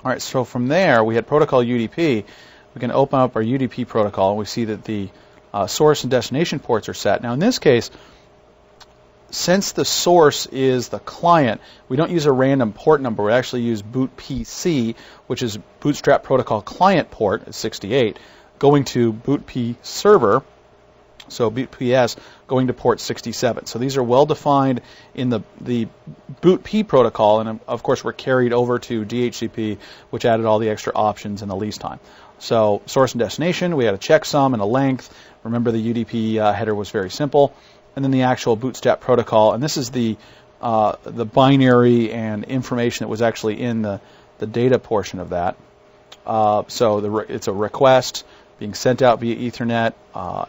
All right, so from there, we had protocol UDP. We can open up our UDP protocol, and we see that the source and destination ports are set. Now, in this case, since the source is the client, we don't use a random port number. We actually use boot PC, which is Bootstrap Protocol Client port at 68, going to boot P server, so boot PS, going to port 67. So these are well defined in the boot P protocol, and of course we're carried over to DHCP, which added all the extra options and the lease time. So source and destination, we had a checksum and a length. Remember, the UDP header was very simple. And then the actual Bootstrap protocol, and this is the binary and information that was actually in the data portion of that. So it's a request being sent out via Ethernet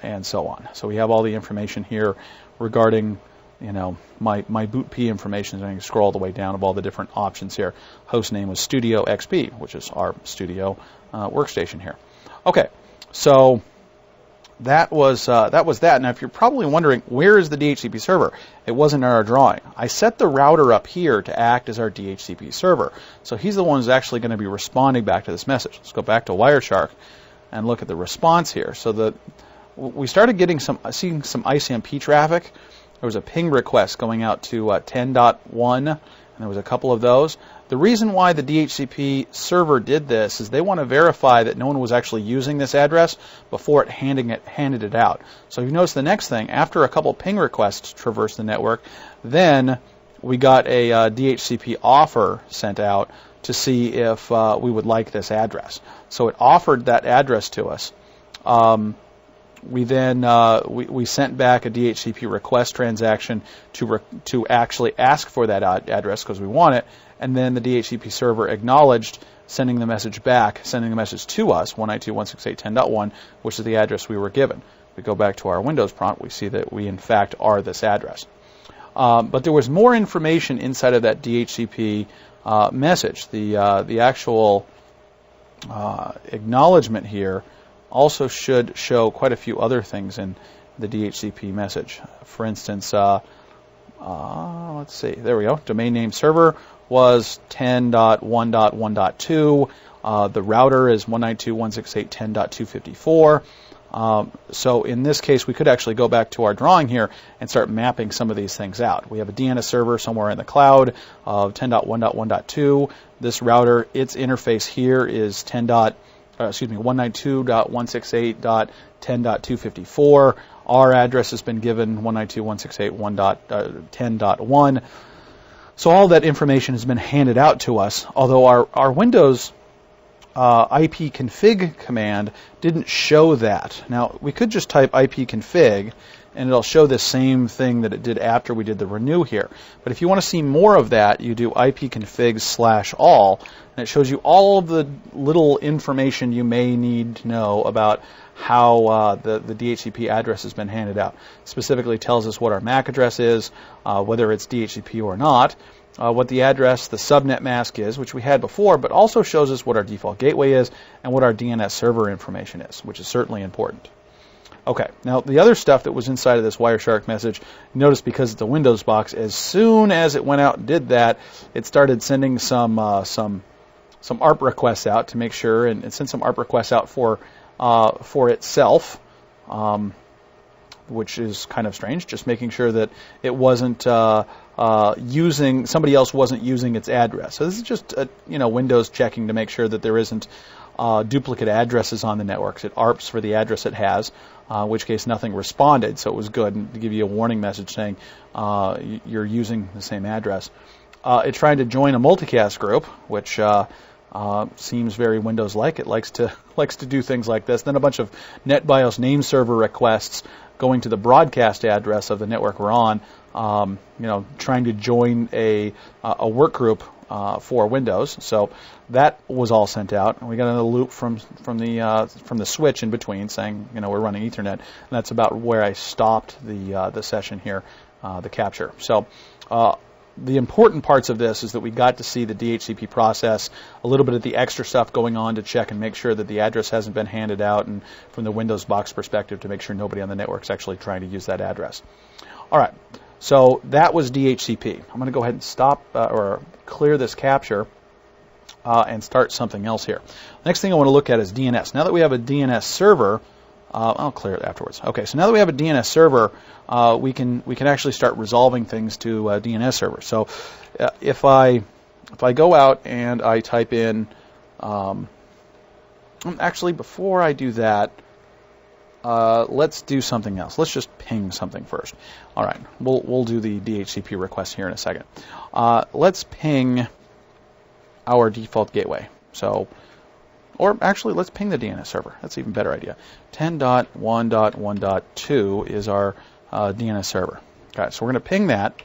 and so on. So we have all the information here regarding, my boot P information. And I can scroll all the way down of all the different options here. Host name was Studio XP, which is our studio workstation here. Okay, so that was that. Now, if you're probably wondering, where is the DHCP server? It wasn't in our drawing. I set the router up here to act as our DHCP server. So he's the one who's actually going to be responding back to this message. Let's go back to Wireshark and look at the response here. So we started seeing some ICMP traffic. There was a ping request going out to 10.1, and there was a couple of those. The reason why the DHCP server did this is they want to verify that no one was actually using this address before it handed it out. So you notice the next thing, after a couple ping requests traversed the network, then we got a DHCP offer sent out to see if we would like this address. So it offered that address to us. We then we sent back a DHCP request transaction to actually ask for that address because we want it, and then the DHCP server acknowledged sending the message back, sending the message to us, 192.168.10.1, which is the address we were given. If we go back to our Windows prompt, we see that we in fact are this address. But there was more information inside of that DHCP message. The actual acknowledgement here also should show quite a few other things in the DHCP message. For instance, let's see, there we go. Domain name server was 10.1.1.2. The router is 192.168.10.254. So in this case, we could actually go back to our drawing here and start mapping some of these things out. We have a DNS server somewhere in the cloud of 10.1.1.2. This router, its interface here is 192.168.10.254. Our address has been given 192.168.10.1. So all that information has been handed out to us, although our Windows ipconfig command didn't show that. Now, we could just type ipconfig, and it'll show the same thing that it did after we did the renew here. But if you want to see more of that, you do ipconfig/all, and it shows you all of the little information you may need to know about how the DHCP address has been handed out. Specifically tells us what our MAC address is, whether it's DHCP or not, what the address, the subnet mask is, which we had before, but also shows us what our default gateway is and what our DNS server information is, which is certainly important. Okay, now the other stuff that was inside of this Wireshark message, notice because it's a Windows box, as soon as it went out and did that, it started sending some ARP requests out to make sure, and it sent some ARP requests out for itself, which is kind of strange, just making sure that it wasn't somebody else wasn't using its address. So this is just Windows checking to make sure that there isn't duplicate addresses on the networks. It ARPs for the address it has, in which case nothing responded, so it was good, and to give you a warning message saying you're using the same address. It tried to join a multicast group, which seems very Windows-like. It likes to do things like this. Then a bunch of NetBIOS name server requests going to the broadcast address of the network we're on, trying to join a work group for Windows. So that was all sent out, and we got a loop from the switch in between saying we're running Ethernet, and that's about where I stopped the session here, the capture. So. The important parts of this is that we got to see the DHCP process, a little bit of the extra stuff going on to check and make sure that the address hasn't been handed out, and from the Windows box perspective to make sure nobody on the network is actually trying to use that address. All right, so that was DHCP. I'm going to go ahead and stop or clear this capture. and start something else here. Next thing I want to look at is DNS. Now that we have a DNS server, I'll clear it afterwards. Okay, so now that we have a DNS server, we can actually start resolving things to a DNS server. So if I go out and I type in, actually before I do that, let's do something else. Let's just ping something first. All right, we'll do the DHCP request here in a second. Let's ping our default gateway. So, or actually, let's ping the DNS server. That's an even better idea. 10.1.1.2 is our DNS server. Okay, so we're going to ping that.